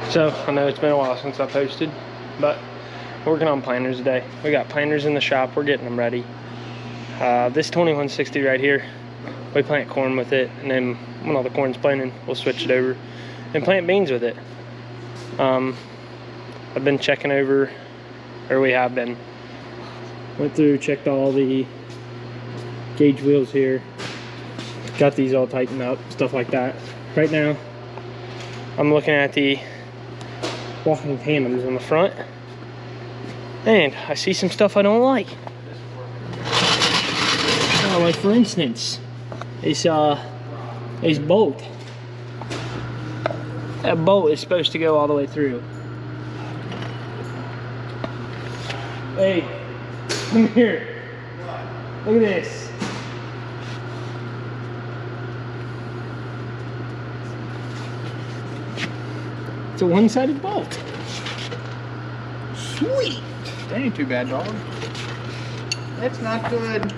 So I know it's been a while since I posted, but we're working on planters today. We got planters in the shop, we're getting them ready. This 2160 right here, we plant corn with it, and then when all the corn's planted, we'll switch it over and plant beans with it. I've been checking over, or we have been. Went through, checked all the gauge wheels here. Got these all tightened up, stuff like that. Right now, I'm looking at the walking tandems on the front, and I see some stuff I don't like. Like for instance, this bolt. That bolt is supposed to go all the way through. Hey, come here. Look at this. It's a one-sided bolt. Sweet. That ain't too bad, dog. That's not good.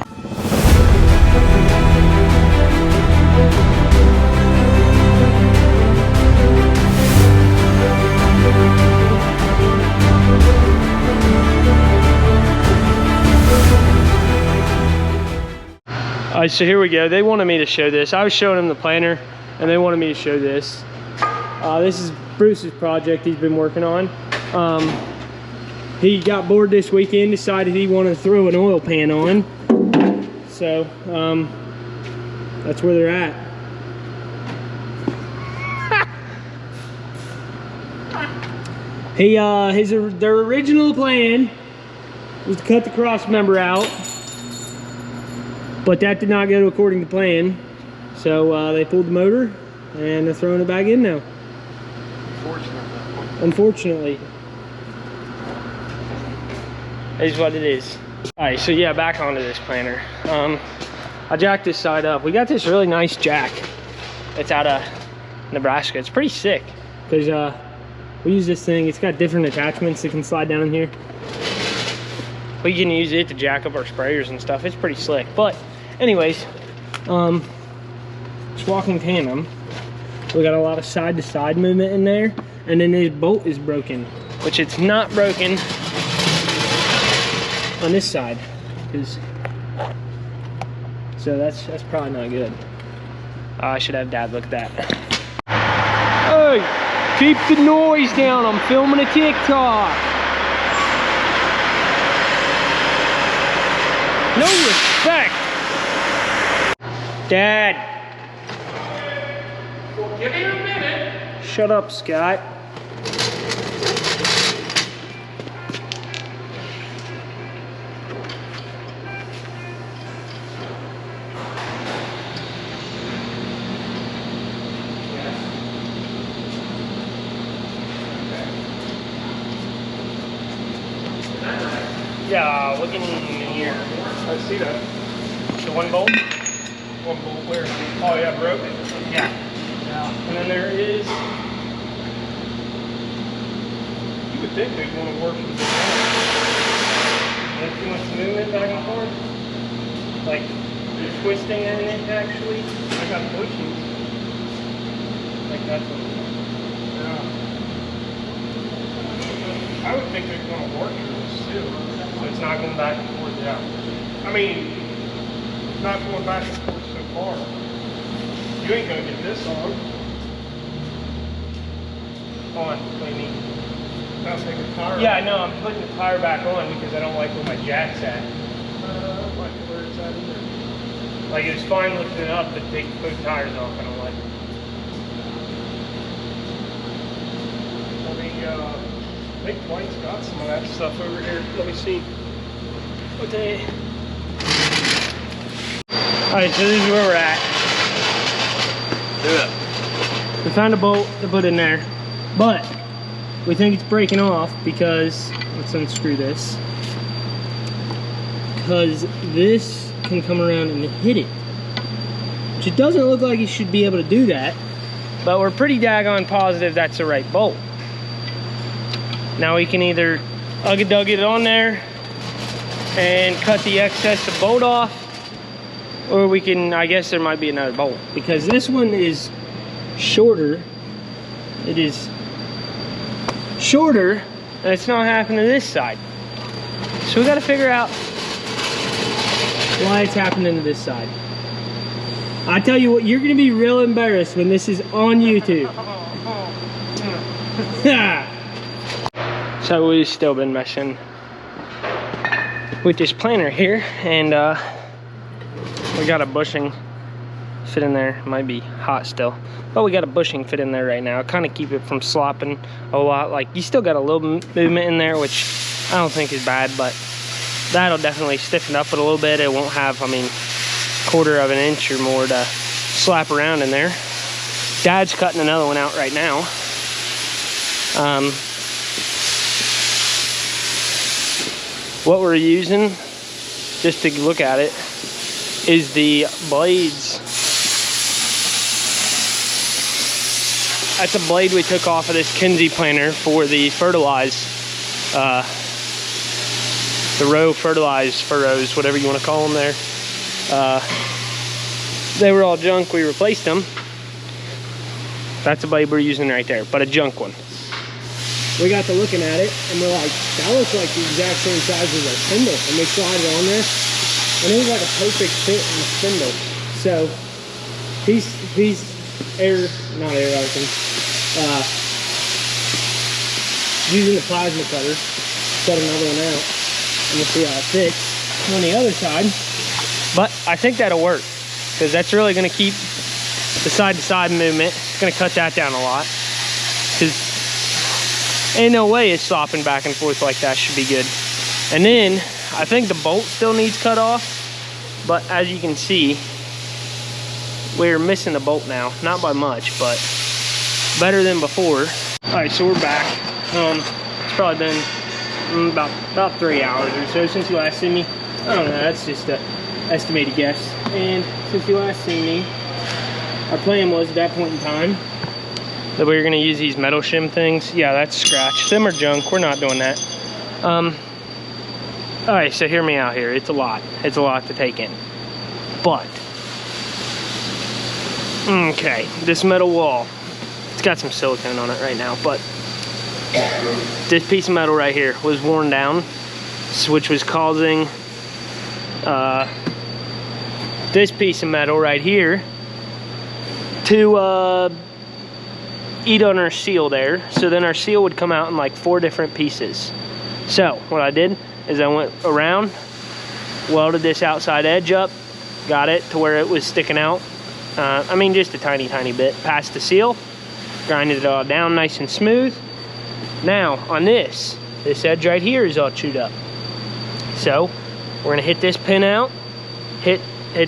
All right, so here we go. They wanted me to show this. I was showing them the planter, and they wanted me to show this. This is Bruce's project he's been working on. He got bored this weekend, decided he wanted to throw an oil pan on. So, that's where they're at. Their original plan was to cut the cross member out, but that did not go according to plan. So they pulled the motor and they're throwing it back in now. Unfortunately. It is what it is. All right, so yeah, back onto this planter. I jacked this side up. We got this really nice jack. It's out of Nebraska. It's pretty sick because we use this thing. It's got different attachments that can slide down in here. We can use it to jack up our sprayers and stuff. It's pretty slick. But anyways, it's walking tandem. We got a lot of side-to-side movement in there, and then this bolt is broken, which it's not broken on this side, so that's probably not good. I should have Dad look at that. Hey, keep the noise down. I'm filming a TikTok. No respect. Dad. Well, give me a minute. Shut up, Scott. Yeah, looking in here. I see that. The one bolt? One bolt where? Oh yeah, broken. Yeah. And then there is. You would think they'd want to work with the There's too much movement back and forth. Like twisting in it actually. I got bushings. Like that's what. Yeah. I would think they'd want to work with this too. So it's not going back and forth. Yeah. I mean, not going back and forth so far. You ain't gonna get this on. On, what do you mean? I'll take a tire. Yeah, I know. I'm putting the tire back on because I don't like where my jack's at. I don't like where it's at either. Like, it was fine lifting it up, but take both tires off, I don't like it. I think Dwight's got some of that stuff over here. Let me see. Okay. Alright, so this is where we're at. Yeah. We found a bolt to put in there, but we think it's breaking off because, let's unscrew this, because this can come around and hit it. Which it doesn't look like it should be able to do that, but we're pretty daggone positive that's the right bolt. Now we can either ugga-dugga it on there and cut the excess of bolt off, or we can, I guess there might be another bolt, because this one is shorter. It is shorter, and it's not happening to this side. So we gotta figure out why it's happening to this side. I tell you what, you're gonna be real embarrassed when this is on YouTube. So we've still been messing with this planer here, and we got a bushing fit in there. It might be hot still, but we got a bushing fit in there right now. Kind of keep it from slopping a lot. Like, you still got a little movement in there, which I don't think is bad, but that'll definitely stiffen up it a little bit. It won't have, I mean, 1/4 of an inch or more to slap around in there. Dad's cutting another one out right now. What we're using, just to look at it, is the blades. That's a blade we took off of this Kinsey planer for the fertilize, the row fertilized furrows, whatever you want to call them there. They were all junk, we replaced them. That's a blade we're using right there, but a junk one. We got to looking at it, and we're like, that looks like the exact same size as our spindle. And we slide it on there, and it was like a perfect fit in the spindle. So, he's not air arcing, using the plasma cutter, cut another one out, and we'll see how it fits on the other side. But I think that'll work, because that's really going to keep the side-to-side movement. It's going to cut that down a lot, because ain't no way it's slopping back and forth like that. Should be good. And then I think the bolt still needs cut off, but as you can see, we're missing the bolt now. Not by much, but better than before. All right, so we're back. It's probably been about 3 hours or so since you last seen me. I don't know, that's just an estimated guess. And since you last seen me, our plan was at that point in time that we were gonna use these metal shim things. Yeah, that's scratch. Them are junk, we're not doing that. All right, so hear me out here. It's a lot. It's a lot to take in. But, okay, this metal wall, it's got some silicone on it right now, but this piece of metal right here was worn down, which was causing this piece of metal right here to eat on our seal there. So then our seal would come out in like 4 different pieces. So what I did is I went around, welded this outside edge up, got it to where it was sticking out. I mean, just a tiny bit past the seal, grinded it all down nice and smooth. Now on this edge right here is all chewed up. So we're gonna hit this pin out, hit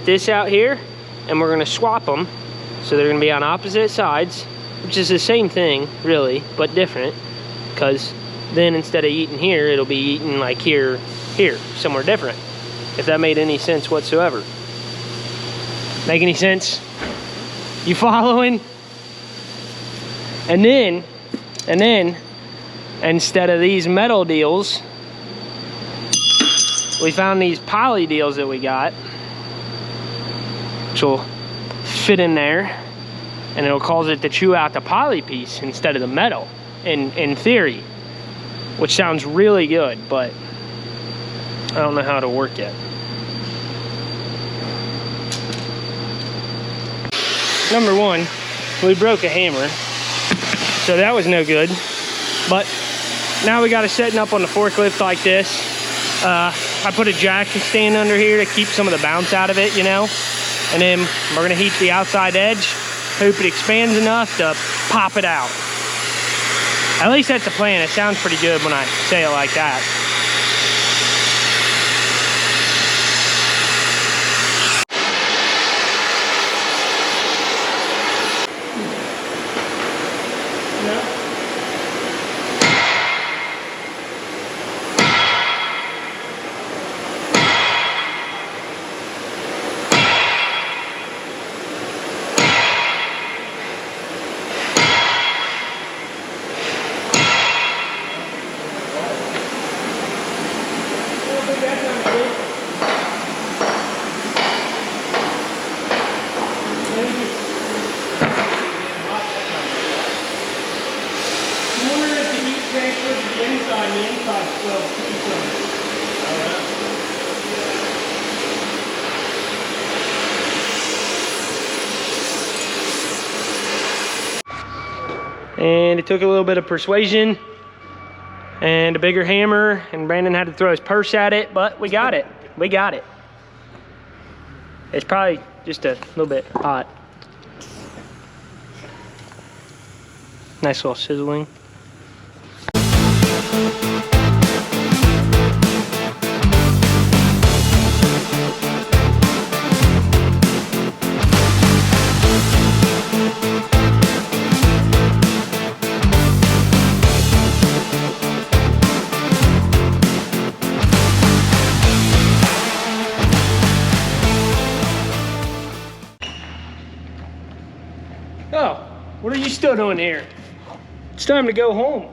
this out here, and we're gonna swap them. So they're gonna be on opposite sides, which is the same thing really, but different, because then instead of eating here, it'll be eating like here, somewhere different. If that made any sense whatsoever. Make any sense? You following? And then, instead of these metal deals, we found these poly deals that we got, which will fit in there, and it'll cause it to chew out the poly piece instead of the metal, in theory, which sounds really good, but I don't know how it'll work yet. Number one, we broke a hammer, so that was no good. But now we got it setting up on the forklift like this. I put a jack stand under here to keep some of the bounce out of it, you know. And then we're gonna heat the outside edge, hope it expands enough to pop it out. At least that's the plan. It sounds pretty good when I say it like that. inside and the inside swells too, so. And it took a little bit of persuasion and a bigger hammer, and Brandon had to throw his purse at it, but we got it. We got it. It's probably just a little bit hot. Nice little sizzling. Oh, what are you still doing here? It's time to go home.